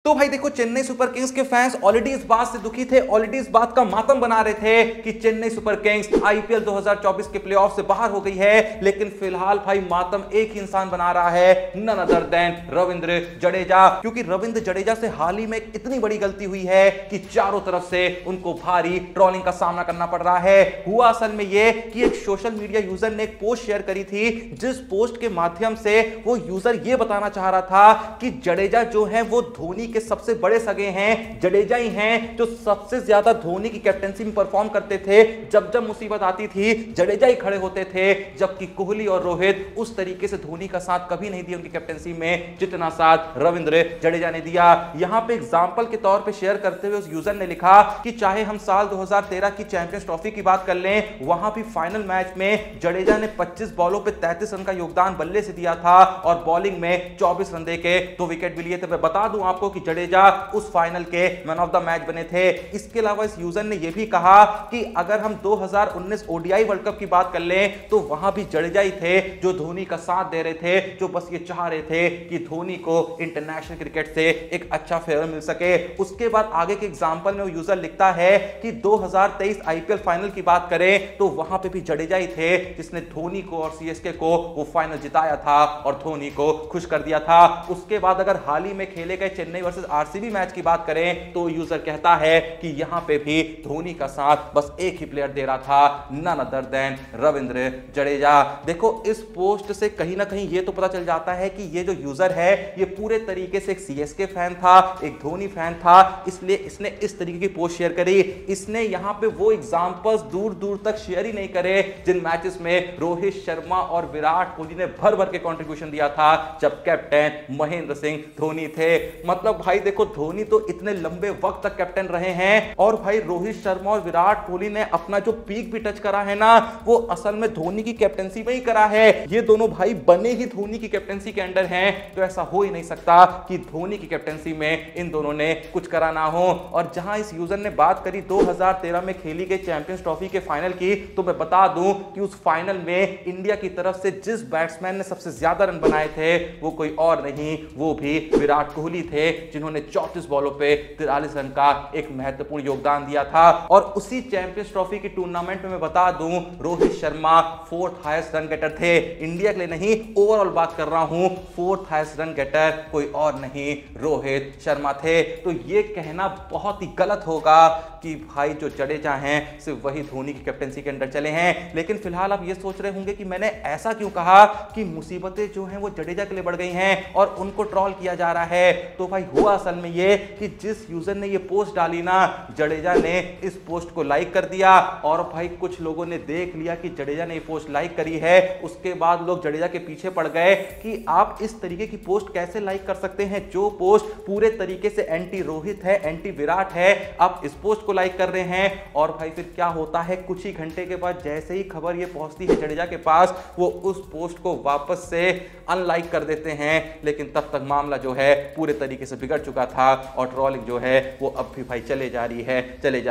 तो भाई देखो, चेन्नई सुपर किंग्स के फैंस ऑलरेडी इस बात से दुखी थे, ऑलरेडी इस बात का मातम बना रहे थे कि चेन्नई सुपर किंग्स आईपीएल 2024 के प्लेऑफ से बाहर हो गई है। लेकिन फिलहाल भाई मातम एक ही इंसान बना रहा है, none other than Ravindra Jadeja. क्योंकि रविंद्र जडेजा से हाल ही में इतनी बड़ी गलती हुई है कि चारों तरफ से उनको भारी ट्रोलिंग का सामना करना पड़ रहा है। हुआ असल में यह कि एक सोशल मीडिया यूजर ने एक पोस्ट शेयर करी थी, जिस पोस्ट के माध्यम से वो यूजर ये बताना चाह रहा था कि जडेजा जो है वो धोनी के सबसे बड़े सगे हैं, जडेजा ही हैं जो सबसे ज्यादा धोनी की कैप्टेंसी में परफॉर्म करते थे। जब जब मुसीबत आती थी जडेजा ही खड़े होते थे, जबकि कोहली और रोहित उस तरीके से धोनी का साथ कभी नहीं दिया उनकी कैप्टेंसी में जितना साथ रविंद्र जडेजा ने दिया। यहां पे एग्जांपल के तौर पे शेयर करते हुए उस यूजर ने लिखा कि चाहे हम साल 2013 की चैंपियंस ट्रॉफी की बात कर लें, वहां भी फाइनल मैच में जडेजा ने 25 बॉलों पे 33 रन का योगदान बल्ले से दिया था और बॉलिंग में 24 रन देके 2 विकेट भी लिए थे। मैं बता दूं आपको कि जडेजा उस फाइनल के मैन ऑफ द मैच बने थे। इसके अलावा इस यूजर ने यह भी कहा कि अगर हम 2019 ओडीआई वर्ल्ड कप की बात कर लें तो वहां भी जडेजा ही थे जो धोनी का साथ दे रहे थे, जो बस ये चाह रहे थे कि धोनी को इंटरनेशनल क्रिकेट से एक अच्छा फेवर मिल सके। उसके बाद आगे के एग्जांपल में वो यूजर लिखता है कि 2023 आईपीएल फाइनल की बात करें तो वहां पे भी जडेजा ही थे जिसने धोनी को और सीएसके को वो फाइनल जिताया था और धोनी को खुश कर दिया था। उसके बाद अगर हाल ही में खेले गए चेन्नई वर्सेस आरसीबी मैच की बात करें तो यूजर कहता है कि यहां पे भी धोनी का साथ बस एक ही प्लेयर दे रहा था, none other than Ravindra Jadeja. देखो, इस पोस्ट से कहीं ना कहीं ये तो पता चल जाता है कि ये जो यूजर है ये पूरे तरीके से एक सीएसके फैन था, एक धोनी फैन था, इसलिए इसने इस तरीके की पोस्ट शेयर करी। इसने यहां पे वो एग्जांपल्स दूर दूर तक शेयर ही नहीं करे जिन मैचेस में रोहित शर्मा और विराट कोहली ने भर भर के कंट्रीब्यूशन दिया था जब कैप्टन महेंद्र सिंह धोनी थे। मतलब भाई देखो, धोनी तो इतने लंबे वक्त तक कैप्टन रहे हैं और भाई रोहित शर्मा और विराट कोहली ने अपना जो पीक भी टच करा है ना, वो असल में धोनी की कैप्टनसी में ही करा है। ये दोनों भाई बने ही धोनी की कैप्टनसी के अंडर हैं, तो ऐसा हो ही नहीं सकता कि धोनी की कैप्टनसी में इन दोनों ने कुछ करा ना हो। और जहां इस यूजर ने बात करी 2013 में खेली गई चैंपियंस ट्रॉफी के फाइनल की, तो मैं बता दूं कि उस फाइनल में इंडिया की तरफ से जिस बैट्समैन ने सबसे ज्यादा रन बनाए थे वो कोई और नहीं, वो भी विराट कोहली थे, जिन्होंने 34 बॉलों पे 43 रन का एक महत्वपूर्ण योगदान दिया था। और उसी चैंपियंस ट्रॉफी की टूर्नामेंट में मैं बता दूं Rohit Sharma 4th highest run getter थे, इंडिया के लिए नहीं, ओवरऑल बात कर रहा हूं, 4th हाईएस्ट रन गेटर कोई और नहीं, रोहित शर्मा थे। तो ये कहना बहुत ही गलत होगा कि भाई जो जडेजा हैं सिर्फ वही धोनी की कैप्टनसी के अंदर चले हैं। लेकिन फिलहाल आप ये सोच रहे होंगे कि मैंने ऐसा क्यों कहा कि मुसीबतें जो हैं वो जडेजा के लिए बढ़ गई हैं और उनको ट्रोल किया जा रहा है। तो भाई हुआ असल में ये कि जिस यूजर ने ये पोस्ट डाली ना, जडेजा ने इस पोस्ट को लाइक कर दिया और भाई कुछ लोगों ने देख लिया कि जडेजा ने ये पोस्ट लाइक करी है। उसके बाद लोग जडेजा के पीछे पड़ गए कि आप इस तरीके की पोस्ट कैसे लाइक कर सकते हैं, जो पोस्ट पूरे तरीके से एंटी रोहित है, एंटी विराट है, आप इस पोस्ट को लाइक कर रहे हैं। और भाई फिर क्या होता है, कुछ ही घंटे के बाद जैसे ही खबर ये पहुंचती है जडेजा के पास, वो उस पोस्ट को वापस से अनलाइक कर देते हैं। लेकिन तब तक मामला जो है पूरे तरीके से बिगड़ चुका था और ट्रोलिंग जो है वो अब भी भाई चले जा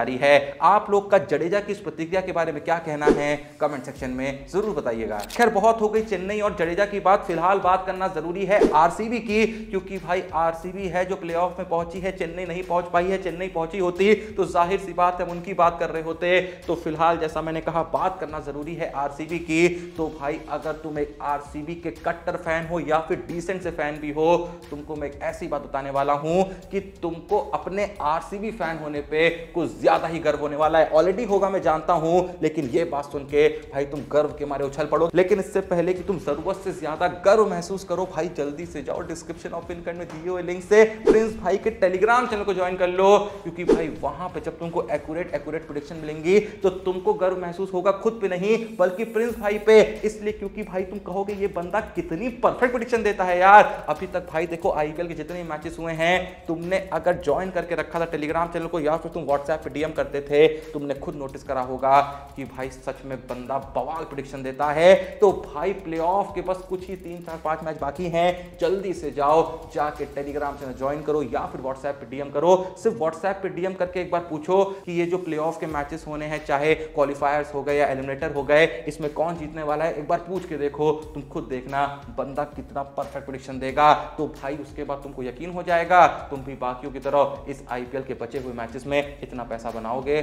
रही है। आप लोग का जडेजा की इस प्रतिक्रिया के बारे में क्या कहना है, कमेंट सेक्शन में जरूर बताइएगा। खैर, बहुत हो गई चेन्नई और जडेजा की बात, फिलहाल बात करना जरूरी है आरसीबी की, क्योंकि भाई आरसीबी है जो प्लेऑफ में पहुंची है, चेन्नई नहीं पहुंच पाई है। चेन्नई पहुंची होती तो जाहिर सी बात है उनकी बात कर रहे होते। तो फिलहाल जैसा मैंने कहा, बात करना जरूरी है आरसीबी की। तो भाई अगर तुम एक आरसीबी के कट्टर फैन हो या फिर डिसेंट से फैन भी हो, तुमको मैं एक ऐसी बात बताने वाला हूं कि तुमको अपने आरसीबी फैन होने पे कुछ ज्यादा ही गर्व होने वाला है। ऑलरेडी होगा मैं जानता हूं, लेकिन ये बात सुन के भाई तुम गर्व के मारे उछल पड़ो। लेकिन इससे पहले कि तुम जरूरत से ज्यादा गर्व महसूस करो, भाई जल्दी से जाओ डिस्क्रिप्शन और पिन में दिए हुए लिंक से प्रिंस भाई के टेलीग्राम चैनल को ज्वाइन कर लो, क्योंकि भाई वहां पे जब तुमको एक्यूरेट प्रेडिक्शन मिलेंगी तो तुमको गर्व महसूस होगा खुद पे नहीं बल्कि प्रिंस भाई पे। इसलिए क्योंकि भाई तुम कहोगे ये बंदा कितनी परफेक्ट प्रेडिक्शन देता है यार। अभी तक भाई देखो आईपीएल के जितने मैचेस हुए हैं, तुमने अगर ज्वाइन करके रखा था टेलीग्राम चैनल को या फिर तुम व्हाट्सएप पे डीएम करते थे, तुमने खुद नोटिस करा होगा कि भाई सच में बंदा बवाल प्रेडिक्शन देता है। तो भाई प्लेऑफ के बस कुछ ही 3 4 5 मैच बाकी हैं, जल्दी से जाओ जाके टेलीग्राम चैनल ज्वाइन करो या फिर व्हाट्सएप पे डीएम करो। सिर्फ व्हाट्सएप पे डीएम करके एक बार पूछो कि ये जो प्लेऑफ के मैचेस होने हैं, चाहे क्वालिफायर्स हो गए या एलिमिनेटर हो गए, इसमें कौन जीतने वाला है, एक बार पूछ के देखो। तुम खुद देखना बंदा कितना परफेक्ट प्रेडिक्शन देगा। तो भाई उसके बाद तुमको यकीन हो जाएगा जाएगा, तुम भी बाकियों की तरह इस आईपीएल के बचे हुए मैचेस में इतना पैसा बनाओगे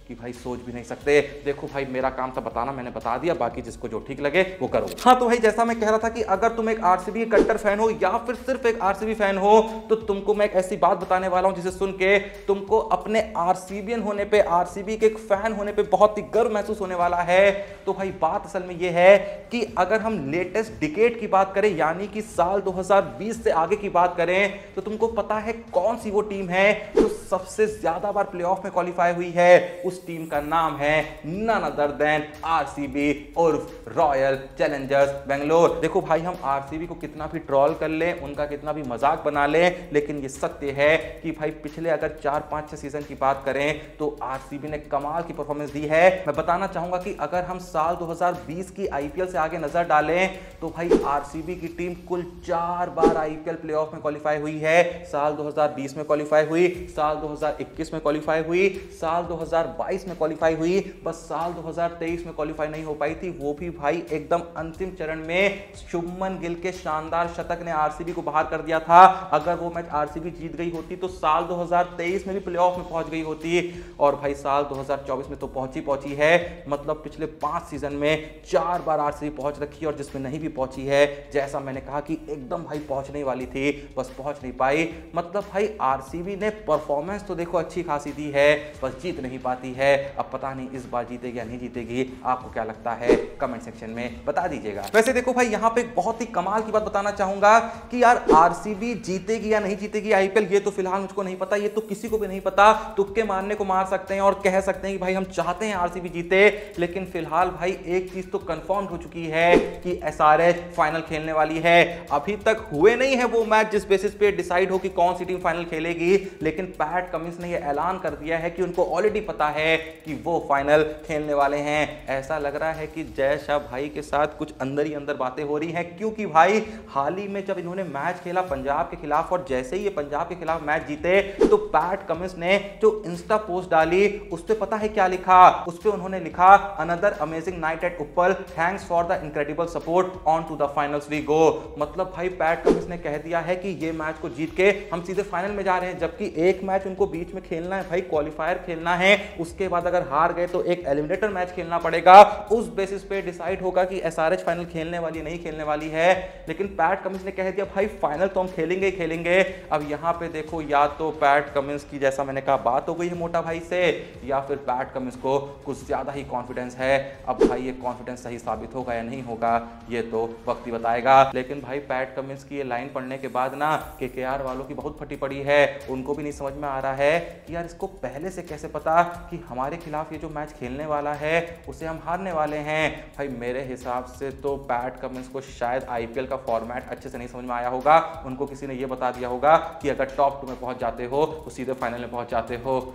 कि भाई सोच भी नहीं सकते। देखो भाई मेरा काम था बताना, मैंने बता दिया, बाकी जिसको जो ठीक लगे वो करो। हाँ तो भाई जैसा मैं कह रहा था कि अगर तुम एक आरसीबी कट्टर फैन हो या फिर सिर्फ एक आरसीबी फैन हो तो तुमको मैं एक ऐसी बात बताने वाला हूं जिसे सुन के तुमको अपने आरसीबीएन होने पे, आरसीबी के एक फैन होने पे बहुत ही गर्व महसूस होने वाला है। तो भाई बात असल में ये है कि अगर हम लेटेस्ट डिकेड की बात करें यानी कि साल 2020 से आगे की बात करें तो तुमको पता है कौन सी वो टीम है जो सबसे ज्यादा बार प्लेऑफ में क्वालिफाई हुई है। उस टीम का नाम है नन अदर देन आरसीबी उर्फ रॉयल चैलेंजर्स बेंगलोर। देखो भाई हम आरसीबी को कितना भी ट्रोल कर लें, उनका कितना भी मजाक बना लें, लेकिन ये सत्य है कि भाई पिछले अगर 4-5-6 सीजन की बात करें तो आरसीबी ने कमाल की परफॉर्मेंस दी है। मैं बताना चाहूंगा कि अगर हम साल 2020 की आईपीएल से आगे नजर डालें तो भाई आरसीबी की टीम कुल 4 बार आईपीएल प्लेऑफ में क्वालिफाई हुई है। साल 2020 में क्वालिफाई हुई, साल 2021 में क्वालिफाई हुई, साल 2022 में क्वालिफाई हुई, बस साल 2023 में क्वालिफाई नहीं हो पाई थी, वो भी भाई एकदम अंतिम चरण में शुभमन गिल के शानदार शतक ने आरसीबी को बाहर कर दिया था। अगर वो मैच आरसीबी जीत गई होती तो साल 2023 में भी प्लेऑफ में पहुंच गई होती और भाई साल 2024 में तो पहुंची है। मतलब पिछले 5 सीजन में 4 बार आरसीबी पहुंच रखी है और जिसमें नहीं भी पहुंची है, जैसा मैंने कहा कि एकदम भाई पहुंचने वाली थी, बस पहुंच नहीं पाई। मतलब भाई आरसीबी ने परफॉर्मेंस तो देखो अच्छी खासी दी है, बस जीत नहीं पाती है। अब पता नहीं इस बार जीतेगी या नहीं जीतेगी, आपको क्या लगता है कमेंट सेक्शन में बता दीजिएगा। वैसे देखो भाई यहाँ पे एक बहुत ही कमाल की बात बताना चाहूंगा कि यार आरसीबी जीतेगी या नहीं जीतेगी आईपीएल, ये तो फिलहाल मुझको नहीं पता, ये तो किसी को भी नहीं पता। तुक्के मारने को मार सकते हैं और कह सकते हैं कि भाई हम चाहते हैं आरसीबी जीते, लेकिन फिलहाल भाई एक चीज तो कंफर्म हो चुकी है कि एसआरएच फाइनल खेलने वाली है। अभी तक हुए नहीं है वो मैच जिस बेसिस पे डिसाइड हो कि कौन सी टीम फाइनल खेलेगी, लेकिन पैट कमिंस ने यह ऐलान कर दिया है कि उनको ऑलरेडी पता है कि वो फाइनल खेलने वाले हैं। ऐसा लग रहा है कि जय शाह भाई के साथ कुछ अंदर ही अंदर बातें हो रही हैं, क्योंकि भाई हाल ही में जब इन्होंने मैच खेला पंजाब के खिलाफ और जैसे ही ये पंजाब के खिलाफ मैच जीते तो पैट कमिंस ने जो इंस्टा पोस्ट डाली उस पे पता है क्या लिखा? उस पे उन्होंने लिखा another amazing night at Uppal, thanks for the incredible support, on to the finals we go. मतलब भाई पैट कमिंस ने कह दिया है कि ये मैच को जीत के हम सीधे फाइनल में जा रहे हैं, जबकि एक मैच उनको बीच में खेलना है भाई, क्वालिफायर खेलना है, उसके बाद अगर हार गए तो एक एलिमिनेटर मैच खेलना पड़ेगा। उस बेसिस पे डिसाइड होगा कि एसआरएच फाइनल खेलने वाली नहीं खेलने वाली है। लेकिन पैट कमिंस ने कह दिया भाई फाइनल तो हम खेलेंगे ही खेलेंगे। अब यहाँ पे देखो या तो पैट कमिंस की जैसा मैंने कहा बात हो गई है मोटा भाई से, या फिर पैट कमिंस को कुछ ज्यादा ही कॉन्फिडेंस है। अब भाई ये कॉन्फिडेंस सही साबित होगा या नहीं होगा ये तो वक्त ही बताएगा। लेकिन भाई पैट कमिंस की ये लाइन पढ़ने के बाद ना केकेआर वालों की बहुत फटी पड़ी है, उनको भी नहीं समझ में आ रहा है कि यार इसको पहले से कैसे पता कि हमारे खिलाफ ये जो मैच खेलने वाला है उसे हम हारने वाले हैं। भाई मेरे हिसाब से तो पैट कमिंस को शायद आईपीएल का फॉर्मेट अच्छे से नहीं समझ में आया होगा, उनको किसी ने ये बता दिया होगा कि अगर टॉप 2 में पहुंच जाते हो तो सीधे फाइनल में पहुंच जाते हो।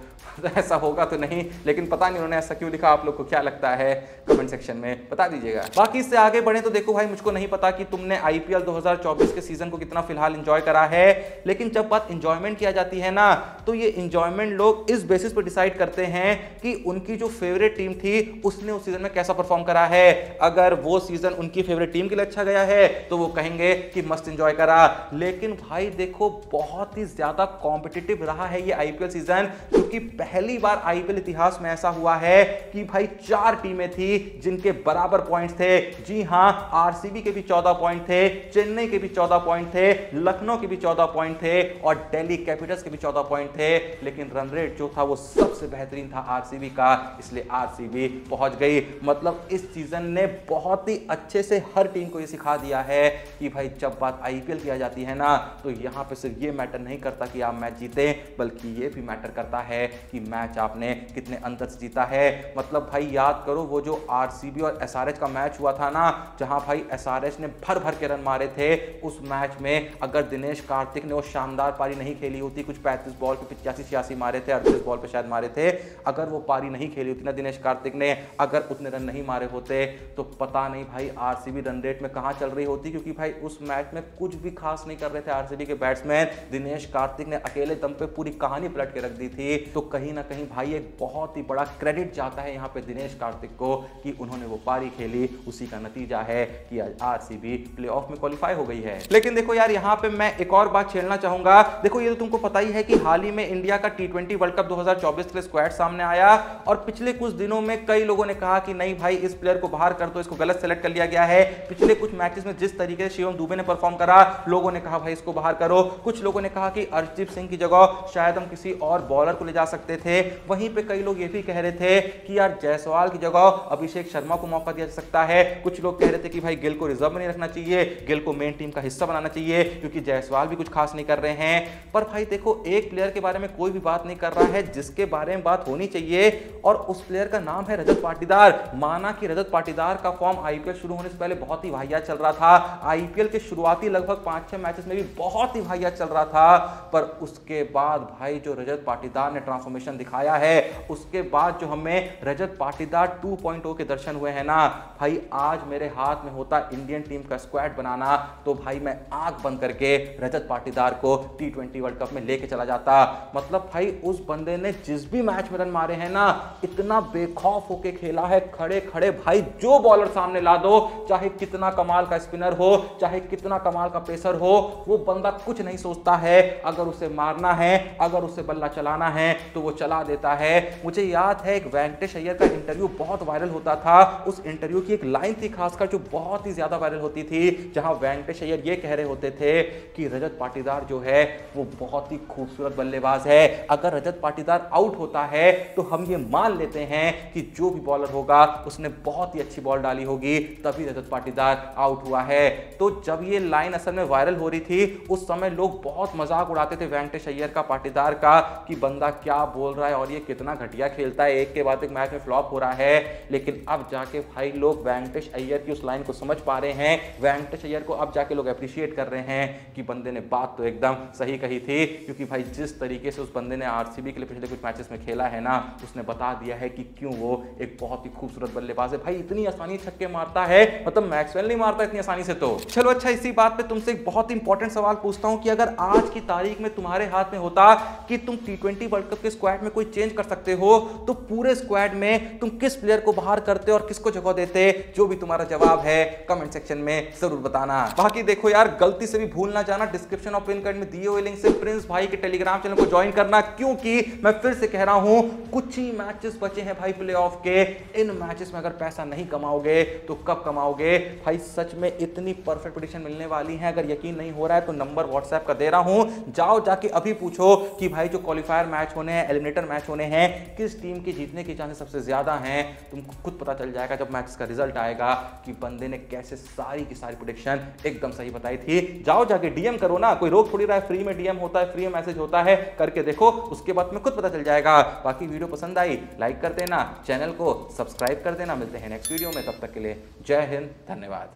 ऐसा होगा तो नहीं, लेकिन पता नहीं उन्होंने ऐसा क्यों लिखा, आप लोग को क्या लगता है कमेंट सेक्शन में बता दीजिएगा। बाकी इससे आगे बढ़े तो देखो भाई मुझको नहीं पता कि तुमने आईपीएल 2024 के सीजन को कितना फिलहाल एंजॉय करा है, लेकिन जब बात एंजॉयमेंट किया जाती है ना तो ये एंजॉयमेंट लोग इस बेसिस पर डिसाइड करते हैं कि उनकी जो फेवरेट टीम थी उसने उस सीजन में कैसा परफॉर्म करा है। अगर वो सीजन उनकी फेवरेट टीम के लिए अच्छा गया है तो वो कहेंगे कि मस्त एंजॉय करा। लेकिन भाई देखो बहुत ही ज्यादा कॉम्पिटिटिव रहा है ये आईपीएल सीजन, क्योंकि पहली बार आईपीएल इतिहास में ऐसा हुआ है कि भाई 4 टीमें थी जिनके बराबर पॉइंट्स थे। जी हां, आरसीबी के भी 14 पॉइंट थे, चेन्नई के भी 14 पॉइंट थे, लखनऊ के भी 14 पॉइंट थे और दिल्ली कैपिटल्स के भी 14 पॉइंट थे। लेकिन रन रेट जो था वो सबसे बेहतरीन था आरसीबी का, इसलिए आरसीबी पहुंच गई। मतलब इस सीजन ने बहुत ही अच्छे से हर टीम को ये सिखा दिया है कि भाई जब बात आईपीएल की आ जाती है ना तो यहां पे सिर्फ ये मैटर नहीं करता कि आप मैच जीते, बल्कि ये भी मैटर करता है कि मैच आपने कितने अंतर से जीता है। मतलब भाई याद करो वो जो आरसीबी और एसआरएच का मैच हुआ था ना, जहां भाई एसआरएच ने भर भर के रन मारे थे। उस मैच में अगर दिनेश कार्तिक ने वो शानदार पारी नहीं खेली होती, कुछ 35 बॉल पे 85-86 मारे थे, 38 बॉल पे शायद मारे थे, अगर वो पारी नहीं खेली होती ना दिनेश कार्तिक ने, अगर उतने रन नहीं मारे होते तो पता नहीं भाई आरसीबी रन रेट में कहां चल रही होती, क्योंकि भाई उस मैच में कुछ भी खास नहीं कर रहे थे आरसीबी के बैट्समैन। दिनेश कार्तिक ने अकेले दम पे पूरी कहानी पलट के रख दी थी। तो कहीं ना कहीं भाई एक बहुत ही बड़ा क्रेडिट जाता है यहां पे दिनेश कार्तिक को कि उन्होंने वो पारी खेली। उसी का नतीजा है कि आरसीबी प्लेऑफ में क्वालिफाई हो गई है। लेकिन देखो यार, यहां पे मैं एक और बात छेड़ना चाहूंगा। देखो ये तो तुमको पता ही है कि हाल ही में इंडिया का T20 वर्ल्ड कप 2024 के लिए स्क्वाड सामने आया और पिछले कुछ दिनों में कई लोगों ने कहा कि नहीं भाई इस प्लेयर को बाहर कर दो, इसको गलत सेलेक्ट कर लिया गया है। पिछले कुछ मैचेस में जिस तरीके से शिवम दुबे ने परफॉर्म करा, लोगों ने कहा भाई इसको बाहर करो। कुछ लोगों ने कहा कि अर्शदीप सिंह की जगह शायद हम किसी और बॉलर को ले जा सकते थे। वहीं पे कई लोग ये भी कह रहे थे कि यार जायसवाल की जगह अभिषेक शर्मा को मौका दिया जा सकता है। कुछ लोग कह रहे थे कि भाई गिल को रिजर्व में नहीं रखना चाहिए, गिल को मेन टीम का हिस्सा बनाना चाहिए क्योंकि जायसवाल भी कुछ खास नहीं कर रहे हैं। पर भाई देखो, एक प्लेयर के बारे में कोई भी बात नहीं कर रहा है जिसके बारे में बात होनी चाहिए, और उस प्लेयर का नाम है रजत पाटीदार। माना कि रजत पाटीदार का फॉर्म आईपीएल शुरू होने से पहले बहुत ही वाहियात चल रहा था, आईपीएल के शुरुआती लगभग 5-6 मैचेस में भी बहुत ही वाहियात चल रहा था। पर उसके बाद भाई जो रजत पाटीदार ने ट्रांसफॉर्मेशन दिखाया है, उसके बाद जो हमें रजत पाटीदार 2.0 के दर्शन हुए हैं ना भाई, आज मेरे हाथ में होता इंडियन टीम का स्क्वाड बनाना तो भाई मैं आंख बंद करके रजत पाटीदार को T20 वर्ल्ड कप में लेके चला जाता। मतलब भाई उस बंदे ने जिस भी मैच में रन मारे हैं ना, इतना बेखौफ होके खेला है, खड़े खड़े भाई जो बॉलर सामने ला दो, चाहे कितना कमाल का स्पिनर हो, चाहे कितना कमाल का पेसर हो, वो बंदा कुछ नहीं सोचता है। अगर उसे मारना है, अगर उसे बल्ला चलाना है तो वो चला देता है। मुझे याद है एक वेंकटेश अय्यर का इंटरव्यू बहुत वायरल होता था। उस इंटरव्यू की एक लाइन थी खासकर जो बहुत ही ज्यादा वायरल होती थी, जहां वेंकटेश अय्यर ये कह रहे होते थे कि रजत पाटीदार जो है वो बहुत ही खूबसूरत बल्लेबाज है। अगर रजत पाटीदार आउट होता है तो हम ये मान लेते हैं कि जो भी बॉलर होगा उसने बहुत ही अच्छी बॉल डाली होगी, तभी रजत पाटीदार आउट हुआ है। तो जब ये लाइन असल में वायरल हो रही थी, उस समय लोग बहुत मजाक उड़ाते थे वेंकटेश अय्यर का, पाटीदार का, कि बंदा क्या बोल रहा है और ये कितना घटिया खेलता है, एक के बाद एक मैच में फ्लॉप हो रहा है। लेकिन अब जाके भाई लोग वेंकटेश अय्यर की उस लाइन को समझ पा रहे हैं, वेंकटेश अय्यर को अब जाके लोग अप्रिशिएट कर रहे हैं कि बंदे ने बात तो एकदम सही कही थी। क्योंकि भाई जिस तरीके से उस बंदे ने आरसीबी के लिए पिछले कुछ मैचेस में खेला है ना, उसने बता दिया है कि क्यों वो एक बहुत ही खूबसूरत बल्लेबाज है। भाई इतनी आसानी छक्के मारता है, मतलब मैक्सवेल नहीं मारता इतनी आसानी से। तो चलो अच्छा, इसी बात पे तुमसे एक बहुत इंपॉर्टेंट सवाल पूछता हूं कि अगर आज की तारीख में तुम्हारे हाथ में होता कि तुम T20 वर्ल्ड कप के स्क्वाड में कोई चेंज कर सकते हो, तो पूरे स्क्वाड में तुम किस प्लेयर को बाहर करते और किसको जगह देते? जो भी तुम्हारा जवाब है कमेंट सेक्शन में जरूर बताना। बाकी देखो यार, गलती से भी भूल ना जाना डिस्क्रिप्शन और पिन कमेंट में दिए हुए लिंक से प्रिंस भाई के टेलीग्राम चैनल को ज्वाइन करना, क्योंकि मैं फिर से कह रहा हूं कुछ ही मैचेस बचे हैं भाई प्लेऑफ के। इन मैचेस में अगर पैसा नहीं कमाओगे तो कब कमाओगे भाई? सच में इतनी परफेक्ट प्रेडिक्शन मिलने वाली है। अगर यकीन नहीं हो रहा है तो नंबर व्हाट्सएप का दे रहा हूं, जाओ जाके अभी पूछो कि भाई जो क्वालिफायर मैच होने हैं, एलिमिनेटर मैच होने हैं, किस टीम के जीतने के चांसेस सबसे ज्यादा हैं। तुमको खुद पता चल जाएगा जब मैच का रिजल्ट आएगा कि बंदे ने कैसे सारी की सारी प्रेडिक्शन एकदम सही बताई थी। जाओ जाके डीएम करो ना, कोई रोक थोड़ी रहा है, फ्री में डीएम होता है, फ्री में मैसेज होता है, करके देखो, उसके बाद में खुद पता चल जाएगा। बाकी वीडियो पसंद आई लाइक कर देना, चैनल को सब्सक्राइब कर देना। मिलते हैं नेक्स्ट वीडियो में, तब तक के लिए जय हिंद, धन्यवाद।